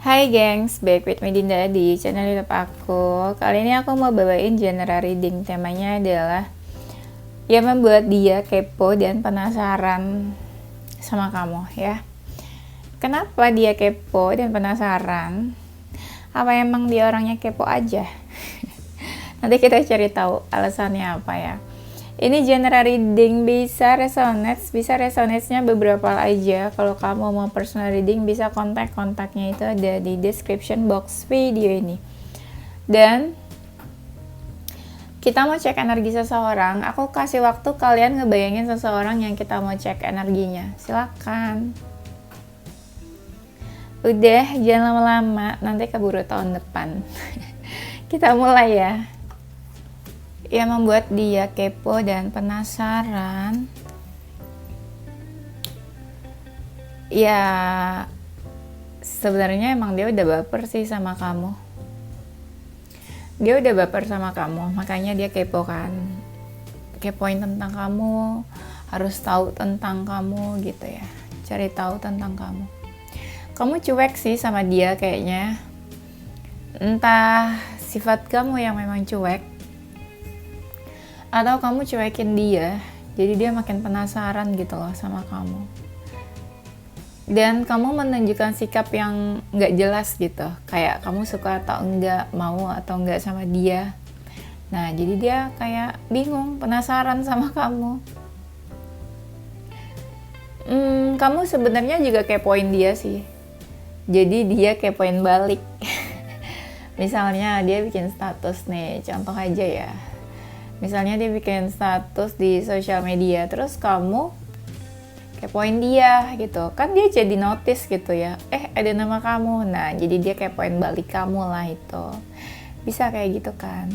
Hai gengs, back with me Dinda di channel YouTube aku. Kali ini aku mau bawain genre reading. Temanya adalah yang membuat dia kepo dan penasaran sama kamu ya. Kenapa dia kepo dan penasaran? Apa emang dia orangnya kepo aja? Nanti kita cari tahu alasannya apa ya. Ini genre reading bisa resonate-nya beberapa aja. Kalau kamu mau personal reading bisa kontaknya itu ada di description box video ini. Dan kita mau cek energi seseorang, aku kasih waktu kalian ngebayangin seseorang yang kita mau cek energinya. Silakan. Udah, jangan lama-lama, nanti keburu tahun depan. Kita mulai ya. Yang membuat dia kepo dan penasaran ya sebenarnya emang dia udah baper sih sama kamu. Dia udah baper sama kamu, makanya dia kepo kan. Kepoin tentang kamu, harus tahu tentang kamu gitu ya. Cari tahu tentang kamu. Kamu cuek sih sama dia kayaknya. Entah sifat kamu yang memang cuek, atau kamu cuekin dia, jadi dia makin penasaran gitu loh sama kamu. Dan kamu menunjukkan sikap yang nggak jelas gitu, kayak kamu suka atau enggak, mau atau enggak sama dia. Nah, jadi dia kayak bingung, penasaran sama kamu. Kamu sebenarnya juga kepoin dia sih, jadi dia kepoin balik. Misalnya dia bikin status nih, contoh aja ya. Misalnya dia bikin status di sosial media, terus kamu kepoin dia gitu. Kan dia jadi notice gitu ya. Ada nama kamu. Nah, jadi dia kepoin balik kamu lah itu. Bisa kayak gitu kan.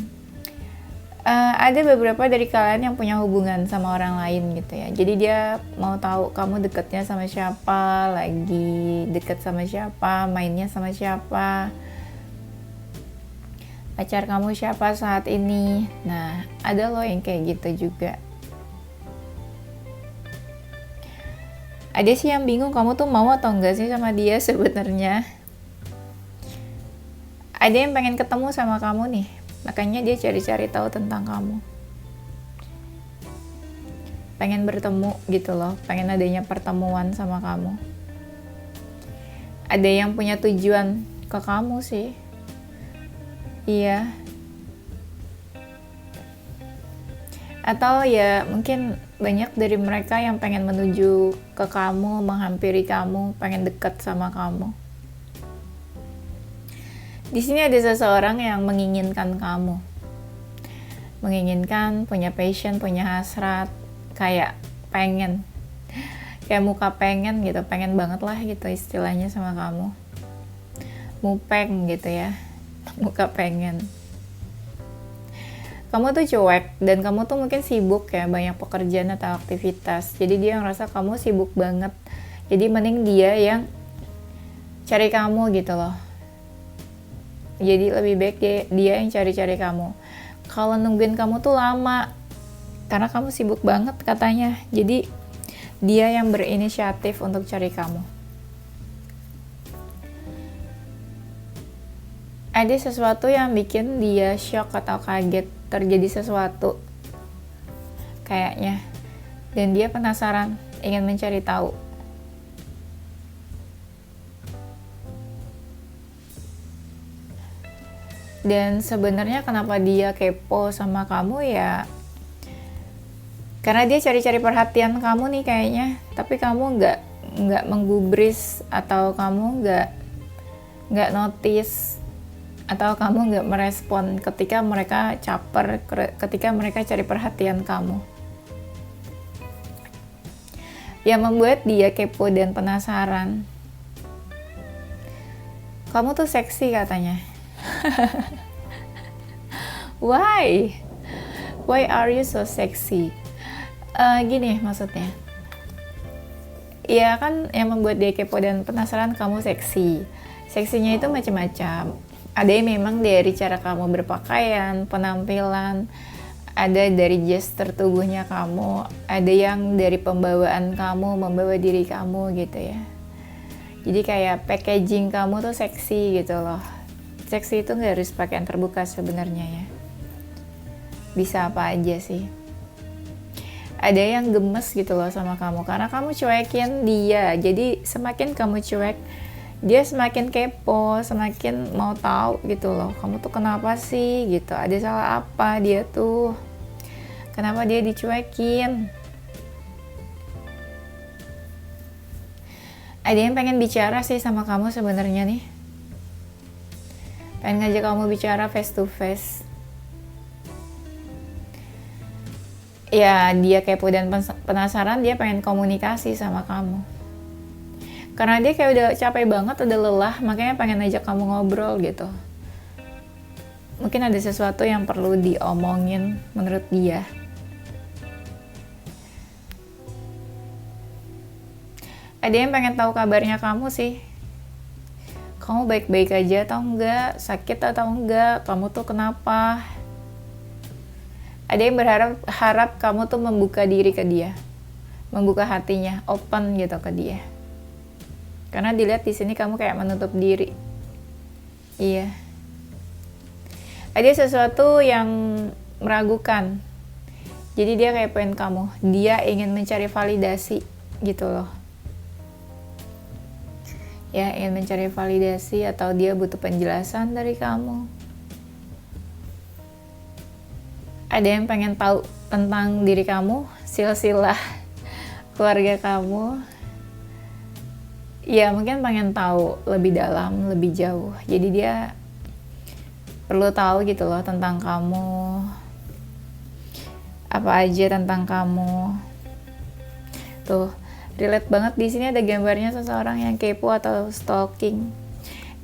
Ada beberapa dari kalian yang punya hubungan sama orang lain gitu ya. Jadi dia mau tahu kamu deketnya sama siapa, lagi deket sama siapa, mainnya sama siapa, pacar kamu siapa saat ini. Nah, ada loh yang kayak gitu juga. Ada sih yang bingung kamu tuh mau atau enggak sih sama dia sebenarnya. Ada yang pengen ketemu sama kamu nih, makanya dia cari-cari tahu tentang kamu. Pengen bertemu gitu loh, pengen adanya pertemuan sama kamu. Ada yang punya tujuan ke kamu sih. Iya. Atau ya mungkin banyak dari mereka yang pengen menuju ke kamu, menghampiri kamu, pengen dekat sama kamu. Di sini ada seseorang yang menginginkan kamu. Menginginkan, punya passion, punya hasrat, kayak pengen. Kayak muka pengen gitu, pengen banget lah gitu istilahnya sama kamu. Mupeng gitu ya. Muka pengen. Kamu tuh cuek dan kamu tuh mungkin sibuk ya, banyak pekerjaan atau aktivitas. Jadi dia ngerasa kamu sibuk banget. Jadi mending dia yang cari kamu gitu loh. Jadi lebih baik dia yang cari-cari kamu. Kalau nungguin kamu tuh lama, karena kamu sibuk banget katanya. Jadi dia yang berinisiatif untuk cari kamu. Ada sesuatu yang bikin dia shock atau kaget, terjadi sesuatu kayaknya, dan dia penasaran, ingin mencari tahu. Dan sebenarnya kenapa dia kepo sama kamu ya, karena dia cari-cari perhatian kamu nih kayaknya, tapi kamu nggak menggubris, atau kamu nggak notice, atau kamu nggak merespon ketika mereka caper, ketika mereka cari perhatian kamu. Yang membuat dia kepo dan penasaran, kamu tuh seksi katanya. Why are you so sexy? Gini maksudnya, ya kan yang membuat dia kepo dan penasaran kamu seksi. Seksinya itu macam-macam. Ada yang memang dari cara kamu berpakaian, penampilan, ada dari gestur tubuhnya kamu, ada yang dari pembawaan kamu, membawa diri kamu gitu ya. Jadi kayak packaging kamu tuh seksi gitu loh. Seksi itu nggak harus pakaian terbuka sebenarnya ya. Bisa apa aja sih. Ada yang gemes gitu loh sama kamu karena kamu cuekin dia. Jadi semakin kamu cuek, dia semakin kepo, semakin mau tahu gitu loh. Kamu tuh kenapa sih gitu? Ada salah apa dia tuh? Kenapa dia dicuekin? Ada yang pengen bicara sih sama kamu sebenarnya nih. Pengen ngajak kamu bicara face to face. Ya dia kepo dan penasaran, dia pengen komunikasi sama kamu. Karena dia kayak udah capek banget, udah lelah, makanya pengen ajak kamu ngobrol gitu. Mungkin ada sesuatu yang perlu diomongin menurut dia. Ada yang pengen tahu kabarnya kamu sih. Kamu baik-baik aja atau enggak? Sakit atau enggak? Kamu tuh kenapa? Ada yang harap kamu tuh membuka diri ke dia. Membuka hatinya, open gitu ke dia. Karena dilihat di sini kamu kayak menutup diri. Iya. Ada sesuatu yang meragukan. Jadi dia kayak pengen kamu. Dia ingin mencari validasi gitu loh. Ya, ingin mencari validasi atau dia butuh penjelasan dari kamu. Ada yang pengen tahu tentang diri kamu, silsilah keluarga kamu. Ya, mungkin pengen tahu lebih dalam, lebih jauh. Jadi dia perlu tahu gitu loh tentang kamu. Apa aja tentang kamu. Tuh. Relate banget, di sini ada gambarnya seseorang yang kepo atau stalking.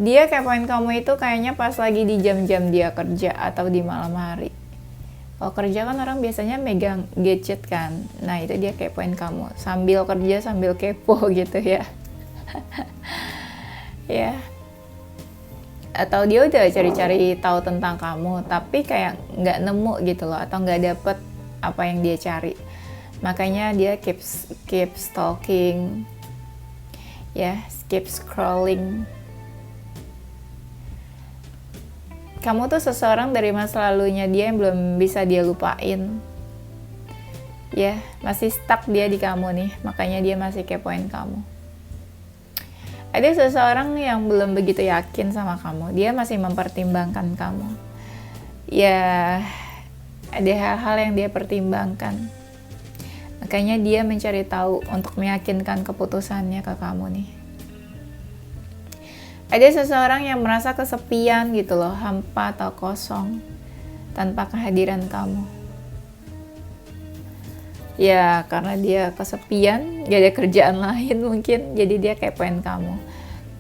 Dia kepoin kamu itu kayaknya pas lagi di jam-jam dia kerja atau di malam hari. Kalau kerja kan orang biasanya megang gadget kan. Nah itu dia kepoin kamu sambil kerja sambil kepo gitu ya. Ya. Atau dia udah cari-cari tahu tentang kamu tapi kayak nggak nemu gitu loh, atau nggak dapet apa yang dia cari. Makanya dia keep stalking, ya, keep scrolling. Kamu tuh seseorang dari masa lalunya dia yang belum bisa dia lupain. Ya, masih stuck dia di kamu nih, makanya dia masih kepoin kamu. Ada seseorang yang belum begitu yakin sama kamu, dia masih mempertimbangkan kamu. Ya, ada hal-hal yang dia pertimbangkan. Makanya dia mencari tahu untuk meyakinkan keputusannya ke kamu nih. Ada seseorang yang merasa kesepian gitu loh, hampa atau kosong tanpa kehadiran kamu. Ya karena dia kesepian, gak ada kerjaan lain mungkin, jadi dia kepoin kamu.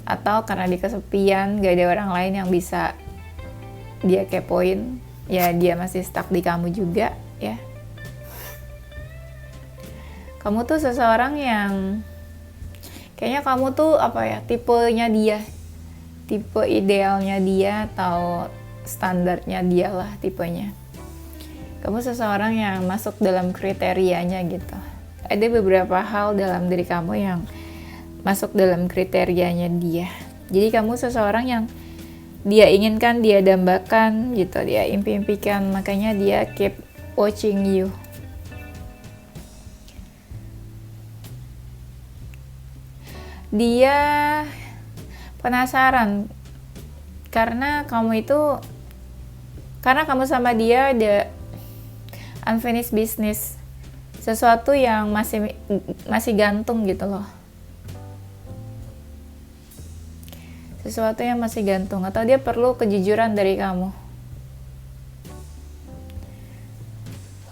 Atau karena dia kesepian, gak ada orang lain yang bisa dia kepoin, ya dia masih stuck di kamu juga ya. Kamu tuh seseorang yang kayaknya kamu tuh apa ya, tipenya dia, tipe idealnya dia atau standarnya dia lah tipenya. Kamu seseorang yang masuk dalam kriterianya gitu. Ada beberapa hal dalam diri kamu yang masuk dalam kriterianya dia. Jadi kamu seseorang yang dia inginkan, dia dambakan gitu, dia impikan, makanya dia keep watching you. Dia penasaran karena kamu sama dia ada unfinished business, sesuatu yang masih gantung gitu loh, sesuatu yang masih gantung, atau dia perlu kejujuran dari kamu.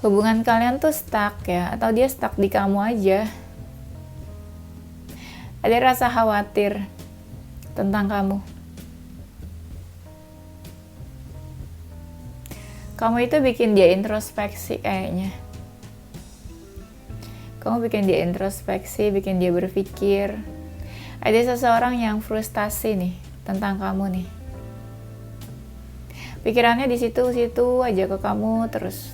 Hubungan kalian tuh stuck ya, atau dia stuck di kamu aja. Ada rasa khawatir tentang kamu. Kamu itu bikin dia introspeksi kayaknya. Kamu bikin dia introspeksi, bikin dia berpikir. Ada seseorang yang frustasi nih tentang kamu nih. Pikirannya di situ-situ aja ke kamu terus.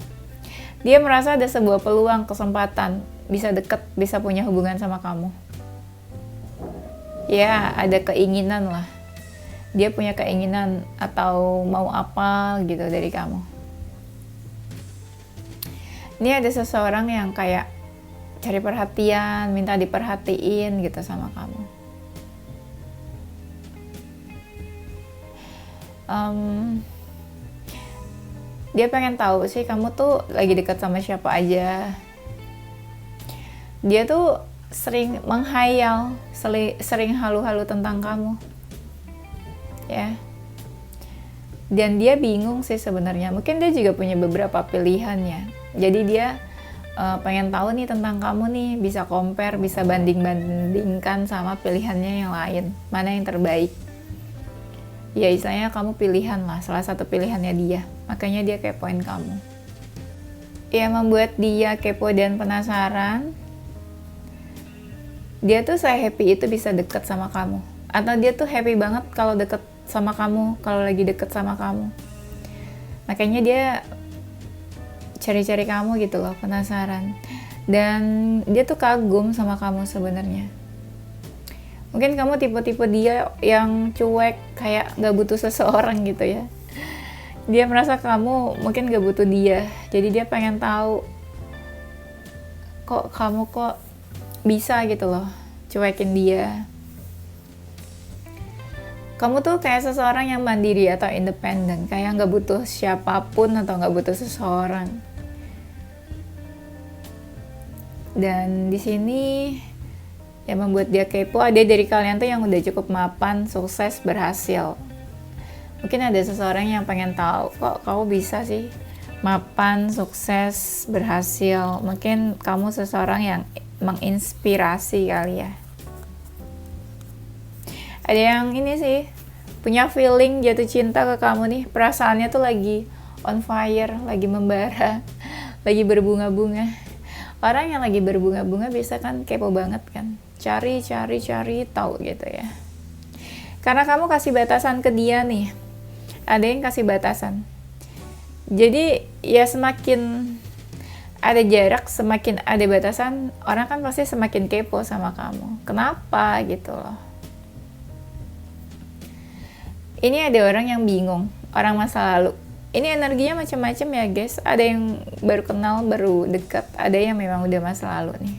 Dia merasa ada sebuah peluang, kesempatan, bisa deket, bisa punya hubungan sama kamu. ya ada keinginan lah. Dia punya keinginan atau mau apa gitu dari kamu. Ini ada seseorang yang kayak cari perhatian, minta diperhatiin gitu sama kamu. Dia pengen tahu sih kamu tuh lagi dekat sama siapa aja. Dia tuh sering menghayal, sering halu-halu tentang kamu. Ya. Dan dia bingung sih sebenarnya. Mungkin dia juga punya beberapa pilihan ya. Jadi dia pengen tahu nih tentang kamu nih, bisa compare, bisa banding-bandingkan sama pilihannya yang lain. Mana yang terbaik? Ya istilahnya kamu pilihan lah, salah satu pilihannya dia. Makanya dia kepoin kamu. Ya membuat dia kepo dan penasaran. Dia tuh happy itu bisa deket sama kamu. Atau dia tuh happy banget kalau deket sama kamu, kalau lagi deket sama kamu. Makanya dia cari-cari kamu gitu loh, penasaran. Dan dia tuh kagum sama kamu sebenarnya. Mungkin kamu tipe-tipe dia yang cuek, kayak gak butuh seseorang gitu ya. Dia merasa kamu mungkin gak butuh dia. Jadi dia pengen tahu, kok kamu kok bisa gitu loh, cuekin dia. Kamu tuh kayak seseorang yang mandiri atau independen, kayak gak butuh siapapun atau gak butuh seseorang. Dan di sini yang membuat dia kepo, ada dari kalian tuh yang udah cukup mapan, sukses, berhasil. Mungkin ada seseorang yang pengen tahu, kok kamu bisa sih mapan, sukses, berhasil. Mungkin kamu seseorang yang menginspirasi kali ya. Ada yang ini sih, punya feeling jatuh cinta ke kamu nih. Perasaannya tuh lagi on fire, lagi membara, lagi berbunga-bunga. Orang yang lagi berbunga-bunga biasa kan kepo banget kan. Cari tahu gitu ya. Karena kamu kasih batasan ke dia nih. Ada yang kasih batasan. Jadi ya semakin ada jarak, semakin ada batasan, orang kan pasti semakin kepo sama kamu. Kenapa gitu loh. Ini ada orang yang bingung, orang masa lalu. Ini energinya macam-macam ya guys. Ada yang baru kenal, baru dekat. Ada yang memang udah masa lalu nih.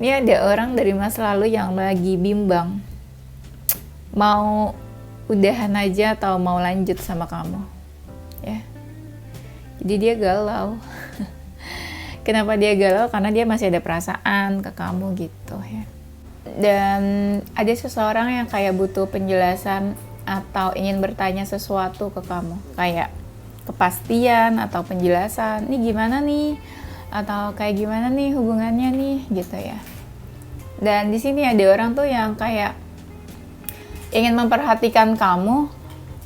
Ini ada orang dari masa lalu yang lagi bimbang. Mau udahan aja atau mau lanjut sama kamu. Ya. Jadi dia galau. Kenapa dia galau? Karena dia masih ada perasaan ke kamu gitu ya. Dan ada seseorang yang kayak butuh penjelasan atau ingin bertanya sesuatu ke kamu, kayak kepastian atau penjelasan, ini gimana nih, atau kayak gimana nih hubungannya nih gitu ya. Dan di sini ada orang tuh yang kayak ingin memperhatikan kamu,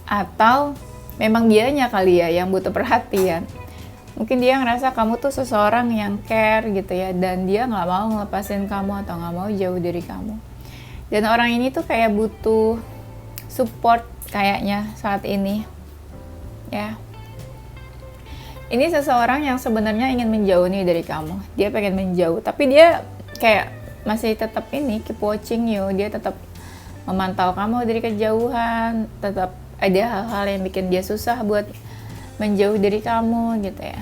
atau memang dianya kali ya yang butuh perhatian. Mungkin dia ngerasa kamu tuh seseorang yang care gitu ya, dan dia nggak mau ngelepasin kamu atau nggak mau jauh dari kamu. Dan orang ini tuh kayak butuh support kayaknya saat ini, ya. Ini seseorang yang sebenarnya ingin menjauh nih dari kamu. Dia pengen menjauh, tapi dia kayak masih tetap ini keep watching you. Dia tetap memantau kamu dari kejauhan, tetap ada hal-hal yang bikin dia susah buat menjauh dari kamu gitu ya.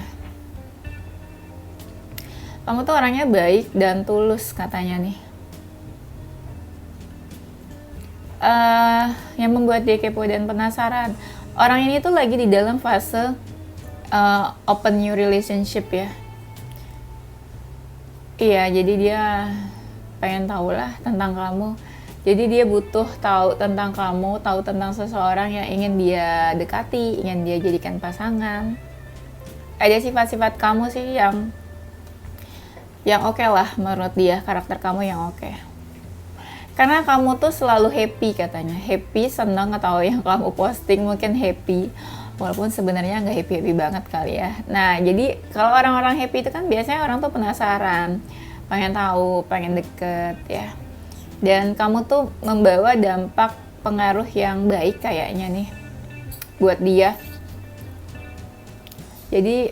Kamu tuh orangnya baik dan tulus katanya nih. Yang membuat dia kepo dan penasaran. Orang ini tuh lagi di dalam fase open new relationship ya. Iya, jadi dia pengen tahu lah tentang kamu. Jadi dia butuh tahu tentang kamu, tahu tentang seseorang yang ingin dia dekati, ingin dia jadikan pasangan. Ada sifat-sifat kamu sih yang oke lah menurut dia, karakter kamu yang oke. Karena kamu tuh selalu happy katanya, happy, senang, atau yang kamu posting mungkin happy, walaupun sebenarnya nggak happy banget kali ya. Nah jadi kalau orang-orang happy itu kan biasanya orang tuh penasaran, pengen tahu, pengen deket ya. Dan kamu tuh membawa dampak pengaruh yang baik kayaknya nih buat dia. Jadi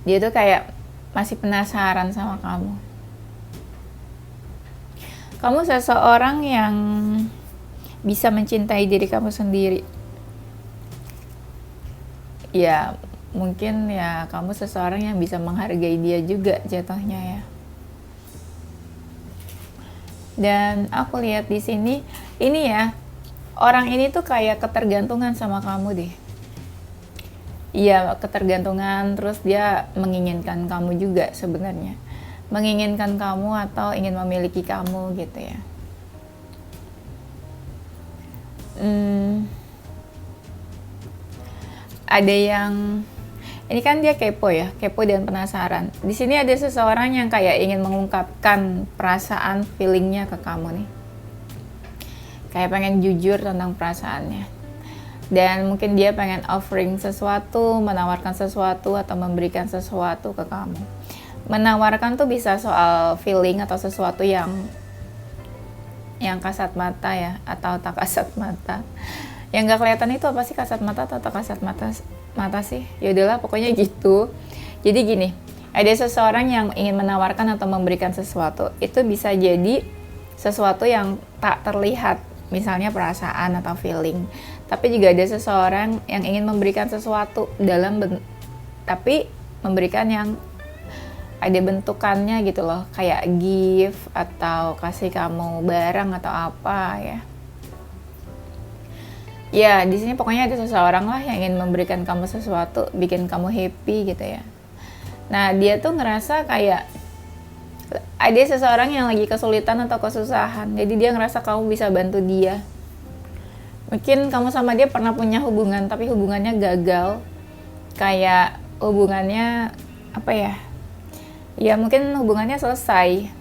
dia tuh kayak masih penasaran sama kamu. Kamu seseorang yang bisa mencintai diri kamu sendiri. Ya, mungkin ya kamu seseorang yang bisa menghargai dia juga jatuhnya ya. Dan aku lihat di sini, ini ya, orang ini tuh kayak ketergantungan sama kamu deh. Iya, ketergantungan, terus dia menginginkan kamu juga sebenarnya. Menginginkan kamu atau ingin memiliki kamu gitu ya. Ada yang ini kan dia kepo ya, kepo dan penasaran. Di sini ada seseorang yang kayak ingin mengungkapkan perasaan, feelingnya ke kamu nih. Kayak pengen jujur tentang perasaannya. Dan mungkin dia pengen offering sesuatu, menawarkan sesuatu, atau memberikan sesuatu ke kamu. Menawarkan tuh bisa soal feeling atau sesuatu yang kasat mata ya, atau tak kasat mata. Yang gak kelihatan itu apa sih, kasat mata atau tak kasat mata sih? Ya udahlah, pokoknya gitu. Jadi gini, ada seseorang yang ingin menawarkan atau memberikan sesuatu. Itu bisa jadi sesuatu yang tak terlihat, misalnya perasaan atau feeling. Tapi juga ada seseorang yang ingin memberikan sesuatu tapi memberikan yang ada bentukannya gitu loh, kayak gift atau kasih kamu barang atau apa ya. Ya, di sini pokoknya ada seseorang lah yang ingin memberikan kamu sesuatu, bikin kamu happy gitu ya. Nah, dia tuh ngerasa kayak ada seseorang yang lagi kesulitan atau kesusahan, jadi dia ngerasa kamu bisa bantu dia. Mungkin kamu sama dia pernah punya hubungan, tapi hubungannya gagal. Kayak hubungannya, apa ya? Ya mungkin hubungannya selesai.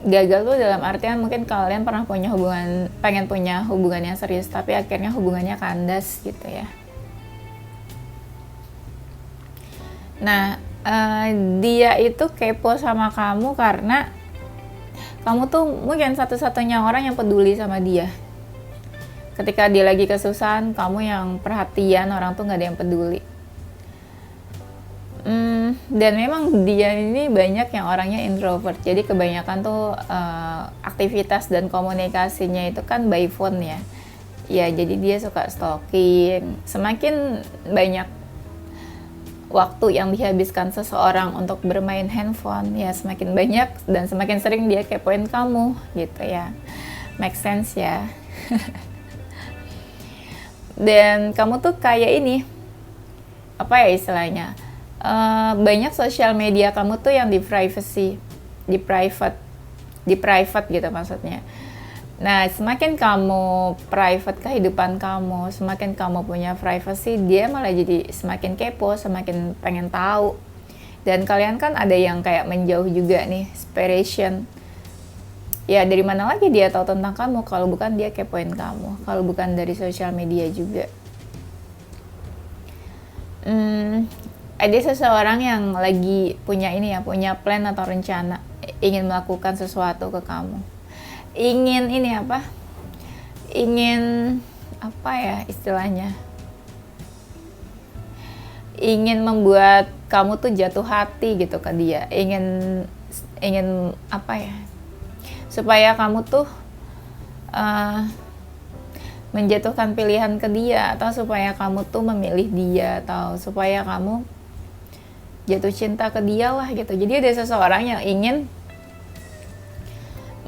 Gagal tuh dalam artian mungkin kalian pernah punya hubungan, pengen punya hubungan yang serius, tapi akhirnya hubungannya kandas gitu ya. Nah, dia itu kepo sama kamu karena kamu tuh mungkin satu-satunya orang yang peduli sama dia. Ketika dia lagi kesusahan, kamu yang perhatian, orang tuh gak ada yang peduli. Dan memang dia ini banyak yang orangnya introvert, jadi kebanyakan tuh aktivitas dan komunikasinya itu kan by phone ya. Ya, jadi dia suka stalking. Semakin banyak waktu yang dihabiskan seseorang untuk bermain handphone, ya semakin banyak dan semakin sering dia kepoin kamu gitu ya. Make sense ya. Dan kamu tuh kayak ini, apa ya istilahnya, banyak sosial media kamu tuh yang di private gitu maksudnya. Nah, semakin kamu private kehidupan kamu, semakin kamu punya privacy, dia malah jadi semakin kepo, semakin pengen tahu. Dan kalian kan ada yang kayak menjauh juga nih, separation. Ya dari mana lagi dia tahu tentang kamu kalau bukan dia kepoin kamu, kalau bukan dari sosial media juga. Ada seseorang yang lagi punya punya plan atau rencana, ingin melakukan sesuatu ke kamu. Ingin apa ya istilahnya? Ingin membuat kamu tuh jatuh hati gitu ke dia. Ingin apa ya? Supaya kamu tuh menjatuhkan pilihan ke dia, atau supaya kamu tuh memilih dia, atau supaya kamu jatuh cinta ke dia lah gitu. Jadi ada seseorang yang ingin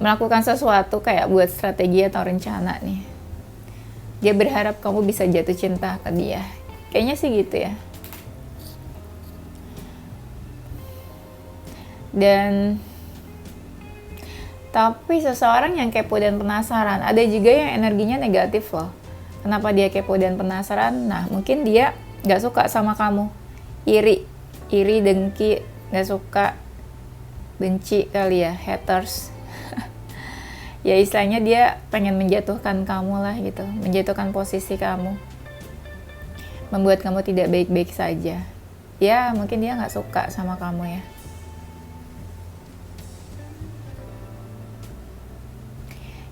melakukan sesuatu kayak buat strategi atau rencana nih. Dia berharap kamu bisa jatuh cinta ke dia. Kayaknya sih gitu ya. Dan tapi seseorang yang kepo dan penasaran, ada juga yang energinya negatif loh. Kenapa dia kepo dan penasaran? Nah, mungkin dia gak suka sama kamu. Iri, dengki, gak suka, benci kali ya, haters. Ya istilahnya dia pengen menjatuhkan kamu lah gitu, menjatuhkan posisi kamu. Membuat kamu tidak baik-baik saja. Ya, mungkin dia gak suka sama kamu ya.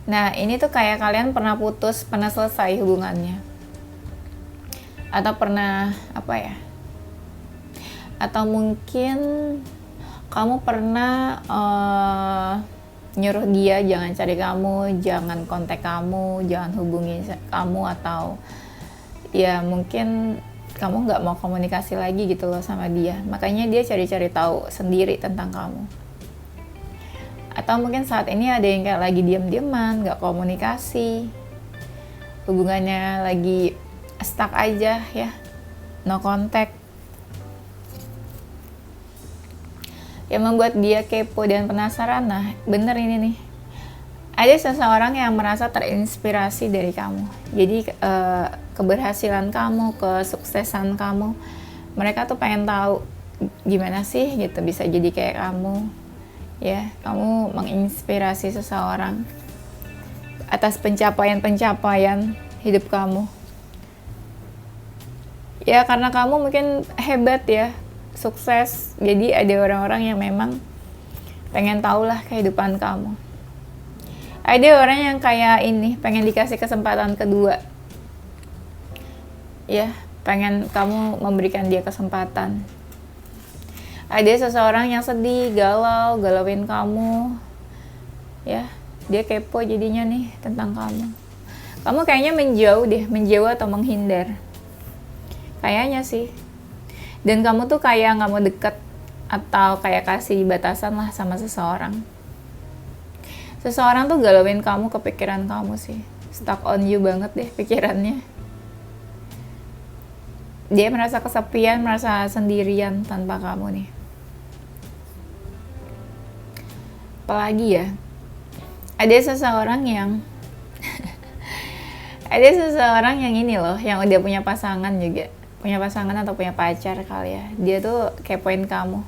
Nah, ini tuh kayak kalian pernah putus, pernah selesai hubungannya. Atau pernah, apa ya? Atau mungkin kamu pernah nyuruh dia jangan cari kamu, jangan kontak kamu, jangan hubungi kamu, atau ya mungkin kamu nggak mau komunikasi lagi gitu loh sama dia. Makanya dia cari-cari tahu sendiri tentang kamu. Atau mungkin saat ini ada yang kayak lagi diam-diaman, nggak komunikasi, hubungannya lagi stuck aja ya, no contact. Yang membuat dia kepo dan penasaran, nah bener ini nih. Ada seseorang yang merasa terinspirasi dari kamu. Jadi keberhasilan kamu, kesuksesan kamu, mereka tuh pengen tahu gimana sih gitu bisa jadi kayak kamu. Ya, kamu menginspirasi seseorang atas pencapaian-pencapaian hidup kamu. Ya karena kamu mungkin hebat ya, sukses. Jadi ada orang-orang yang memang pengen tahu lah kehidupan kamu. Ada orang yang kayak ini, pengen dikasih kesempatan kedua. Ya, pengen kamu memberikan dia kesempatan. Ada seseorang yang sedih, galauin kamu. Ya, dia kepo jadinya nih tentang kamu. Kamu kayaknya menjauh atau menghindar. Kayaknya sih. Dan kamu tuh kayak nggak mau deket atau kayak kasih batasan lah sama seseorang. Seseorang tuh galauin kamu, kepikiran kamu sih. Stuck on you banget deh pikirannya. Dia merasa kesepian, merasa sendirian tanpa kamu nih. Apalagi ya, ada seseorang yang ada seseorang yang ini loh, yang udah punya pasangan juga. Punya pasangan atau punya pacar kali ya. Dia tuh kepoin kamu.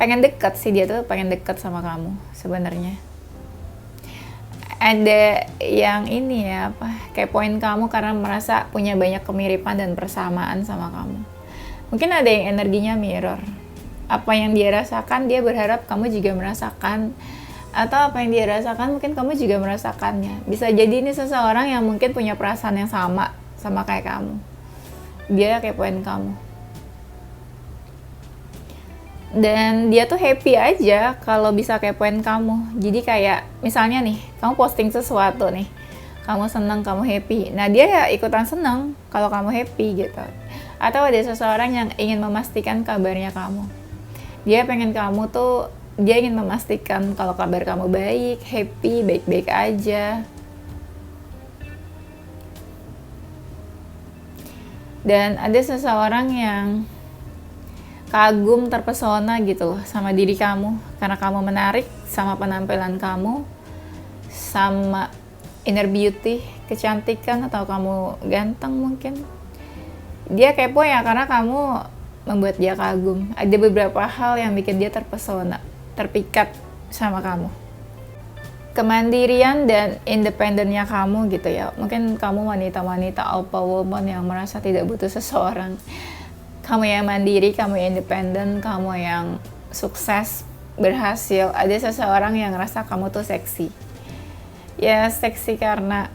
Pengen deket sih, dia tuh pengen deket sama kamu sebenarnya. Ada yang ini ya, kepoin kamu karena merasa punya banyak kemiripan dan persamaan sama kamu. Mungkin ada yang energinya mirror. Apa yang dia rasakan, dia berharap kamu juga merasakan. Atau apa yang dia rasakan, mungkin kamu juga merasakannya. Bisa jadi ini seseorang yang mungkin punya perasaan yang sama kayak kamu. Dia kepoin kamu. Dan dia tuh happy aja kalau bisa kepoin kamu. Jadi kayak misalnya nih, kamu posting sesuatu nih, kamu seneng, kamu happy. Nah dia ya ikutan seneng kalau kamu happy gitu. Atau ada seseorang yang ingin memastikan kabarnya kamu. Dia ingin memastikan kalau kabar kamu baik, happy, baik-baik aja. Dan ada seseorang yang kagum, terpesona gitu loh sama diri kamu. Karena kamu menarik sama penampilan kamu, sama inner beauty, kecantikan, atau kamu ganteng mungkin. Dia kepo ya karena kamu membuat dia kagum. Ada beberapa hal yang bikin dia terpesona, terpikat sama kamu. Kemandirian dan independennya kamu gitu ya. Mungkin kamu wanita-wanita alpha woman yang merasa tidak butuh seseorang. Kamu yang mandiri, kamu yang independen, kamu yang sukses, berhasil. Ada seseorang yang ngerasa kamu tuh seksi. Ya seksi karena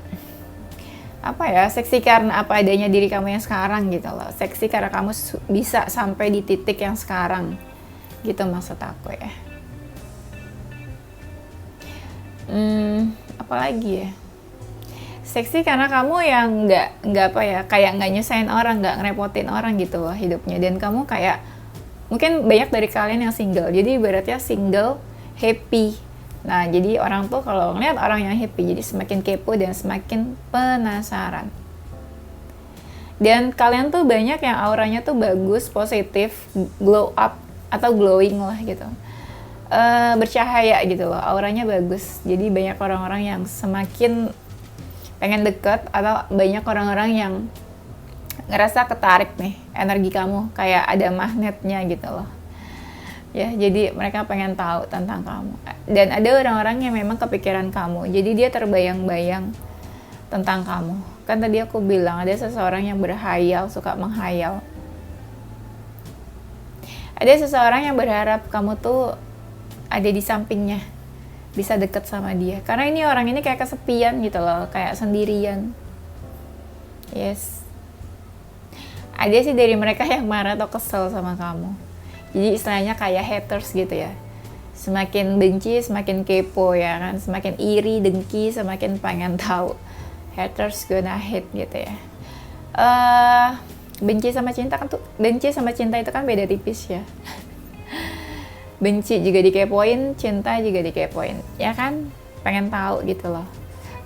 seksi karena apa adanya diri kamu yang sekarang gitu loh. Seksi karena kamu bisa sampai di titik yang sekarang. Gitu maksud aku ya. Apalagi ya? Seksi karena kamu yang kayak nggak nyusahin orang, nggak ngerepotin orang gitu loh hidupnya. Dan kamu kayak, mungkin banyak dari kalian yang single, jadi ibaratnya single, happy. Nah jadi orang tuh kalau ngeliat orang yang happy, jadi semakin kepo dan semakin penasaran. Dan kalian tuh banyak yang auranya tuh bagus, positif, glow up, atau glowing lah gitu. Bercahaya gitu loh, auranya bagus. Jadi banyak orang-orang yang semakin pengen deket, atau banyak orang-orang yang ngerasa ketarik nih energi kamu, kayak ada magnetnya gitu loh ya. Jadi mereka pengen tahu tentang kamu. Dan ada orang-orang yang memang kepikiran kamu, jadi dia terbayang-bayang tentang kamu. Kan tadi aku bilang ada seseorang yang berhayal, suka menghayal. Ada seseorang yang berharap kamu tuh ada di sampingnya, bisa deket sama dia. Karena ini orang ini kayak kesepian gitu loh, kayak sendirian. Yes. Ada sih dari mereka yang marah atau kesel sama kamu. Jadi istilahnya kayak haters gitu ya. Semakin benci semakin kepo ya kan, semakin iri dengki semakin pengen tahu. Haters gonna hate gitu ya. Benci sama cinta itu kan beda tipis ya. Benci juga dikepoin, cinta juga dikepoin ya kan, pengen tahu gitu loh.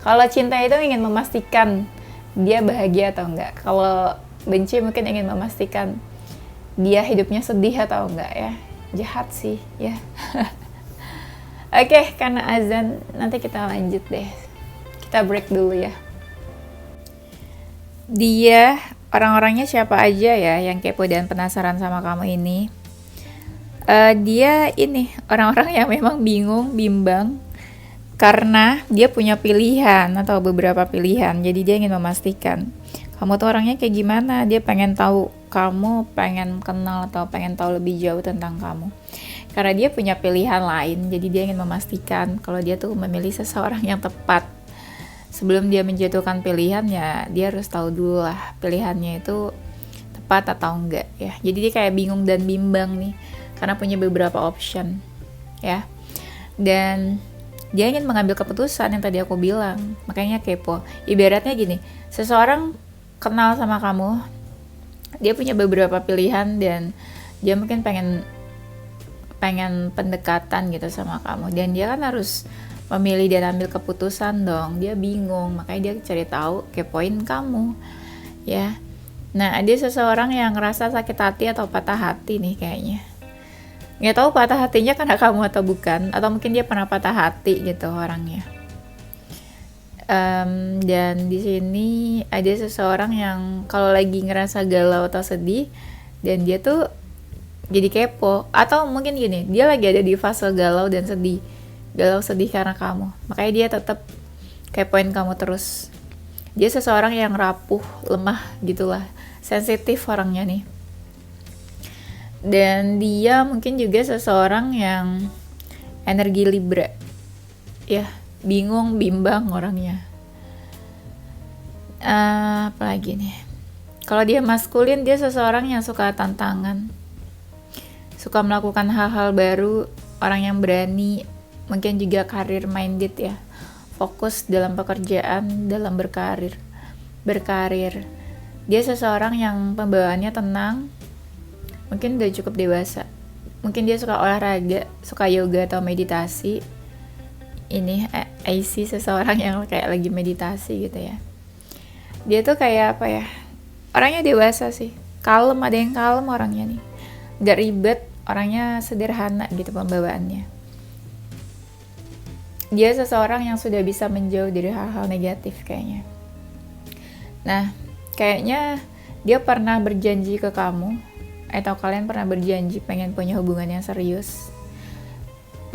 Kalau cinta itu ingin memastikan dia bahagia atau enggak, kalau benci mungkin ingin memastikan dia hidupnya sedih atau enggak ya. Jahat sih ya. Oke, karena azan nanti kita lanjut deh, kita break dulu ya. Dia orang-orangnya siapa aja ya yang kepo dan penasaran sama kamu ini? Dia ini orang-orang yang memang bingung, bimbang karena dia punya pilihan atau beberapa pilihan. Jadi dia ingin memastikan kamu tuh orangnya kayak gimana. Dia pengen tahu kamu, pengen kenal atau pengen tahu lebih jauh tentang kamu. Karena dia punya pilihan lain, jadi dia ingin memastikan kalau dia tuh memilih seseorang yang tepat. Sebelum dia menjatuhkan pilihan ya, dia harus tahu dulu lah pilihannya itu tepat atau enggak ya. Jadi dia kayak bingung dan bimbang nih, karena punya beberapa option ya. Dan dia ingin mengambil keputusan yang tadi aku bilang, makanya kepo. Ibaratnya gini, seseorang kenal sama kamu, dia punya beberapa pilihan dan dia mungkin pengen pendekatan gitu sama kamu, dan dia kan harus memilih dan ambil keputusan dong. Dia bingung, makanya dia cari tahu, kepoin kamu ya. Nah, ada seseorang yang ngerasa sakit hati atau patah hati nih kayaknya. Nggak tahu patah hatinya karena kamu atau bukan, atau mungkin dia pernah patah hati gitu orangnya. Dan di sini ada seseorang yang kalau lagi ngerasa galau atau sedih, dan dia tuh jadi kepo. Atau mungkin gini, dia lagi ada di fase galau dan sedih, galau sedih karena kamu, makanya dia tetap kepoin kamu terus. Dia seseorang yang rapuh, lemah gitulah, sensitif orangnya nih. Dan dia mungkin juga seseorang yang energi Libra ya, bingung, bimbang orangnya. Apalagi nih, kalau dia maskulin, dia seseorang yang suka tantangan, suka melakukan hal-hal baru, orang yang berani, mungkin juga career minded ya, fokus dalam pekerjaan, dalam berkarir. Dia seseorang yang pembawaannya tenang, mungkin udah cukup dewasa, mungkin dia suka olahraga, suka yoga atau meditasi. Ini I see seseorang yang kayak lagi meditasi gitu ya. Dia tuh kayak apa ya, orangnya dewasa sih, kalem, ada yang kalem orangnya nih, gak ribet, orangnya sederhana gitu pembawaannya. Dia seseorang yang sudah bisa menjauh dari hal-hal negatif kayaknya. Nah, kayaknya dia pernah berjanji ke kamu, atau kalian pernah berjanji pengen punya hubungan yang serius.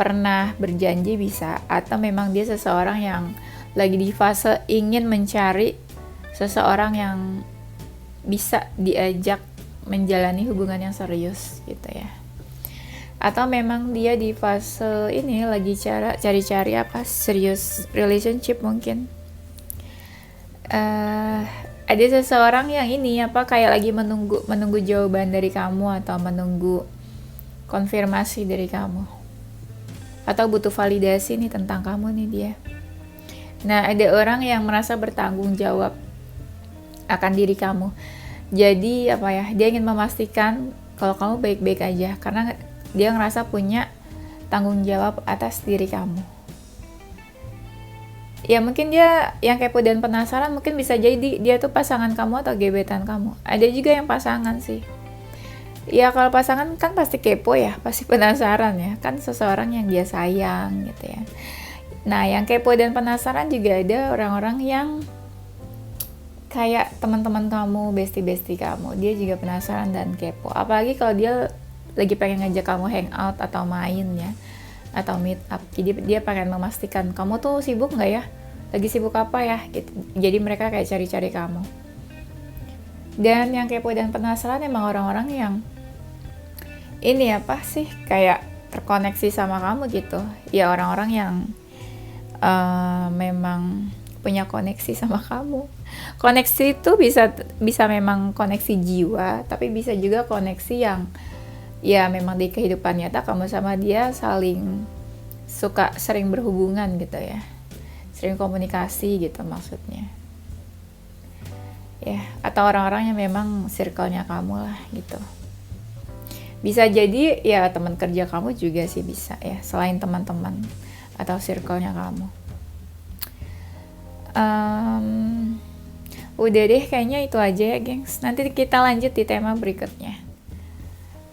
Pernah berjanji bisa, atau memang dia seseorang yang lagi di fase ingin mencari seseorang yang bisa diajak menjalani hubungan yang serius gitu ya. Atau memang dia di fase ini lagi cari-cari apa, serius relationship mungkin. Ada seseorang yang ini apa, kayak lagi menunggu jawaban dari kamu, atau menunggu konfirmasi dari kamu, atau butuh validasi nih tentang kamu nih dia. Nah, ada orang yang merasa bertanggung jawab akan diri kamu. Jadi apa ya, dia ingin memastikan kalau kamu baik-baik aja, karena dia ngerasa punya tanggung jawab atas diri kamu. Ya mungkin dia yang kepo dan penasaran, mungkin bisa jadi dia tuh pasangan kamu atau gebetan kamu. Ada juga yang pasangan sih. Ya kalau pasangan kan pasti kepo ya, pasti penasaran ya, kan seseorang yang dia sayang gitu ya. Nah, yang kepo dan penasaran juga ada orang-orang yang kayak teman-teman kamu, bestie-bestie kamu, dia juga penasaran dan kepo. Apalagi kalau dia lagi pengen ngajak kamu hangout atau main ya, atau meet up. Jadi dia pengen memastikan kamu tuh sibuk nggak ya, lagi sibuk apa ya gitu. Jadi mereka kayak cari-cari kamu. Dan yang kepo dan penasaran emang orang-orang yang ini apa sih, kayak terkoneksi sama kamu gitu ya, orang-orang yang memang punya koneksi sama kamu. Koneksi itu bisa memang koneksi jiwa, tapi bisa juga koneksi yang ya memang di kehidupan nyata kamu sama dia saling suka sering berhubungan gitu ya, sering komunikasi gitu maksudnya ya, atau orang-orang yang memang circle-nya kamu lah gitu. Bisa jadi ya teman kerja kamu juga sih bisa ya, selain teman-teman atau circle-nya kamu. Udah deh kayaknya itu aja ya gengs, nanti kita lanjut di tema berikutnya.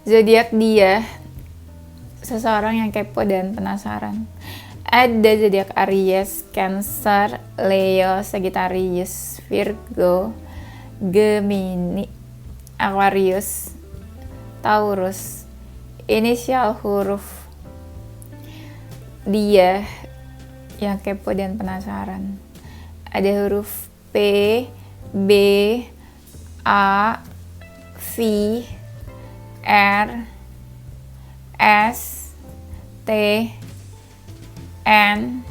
Zodiak dia, seseorang yang kepo dan penasaran. Ada zodiak Aries, Cancer, Leo, Sagittarius, Virgo, Gemini, Aquarius, Taurus. Inisial huruf dia yang kepo dan penasaran. Ada huruf P, B, A, V, R, S, T, N,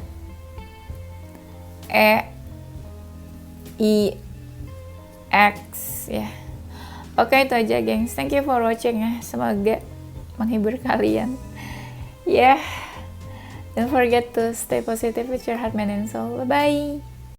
E, I, X ya. Oke, itu aja gengs. Thank you for watching ya. Semoga menghibur kalian. Yeah. Don't forget to stay positive with your heart, mind, and soul. Bye-bye.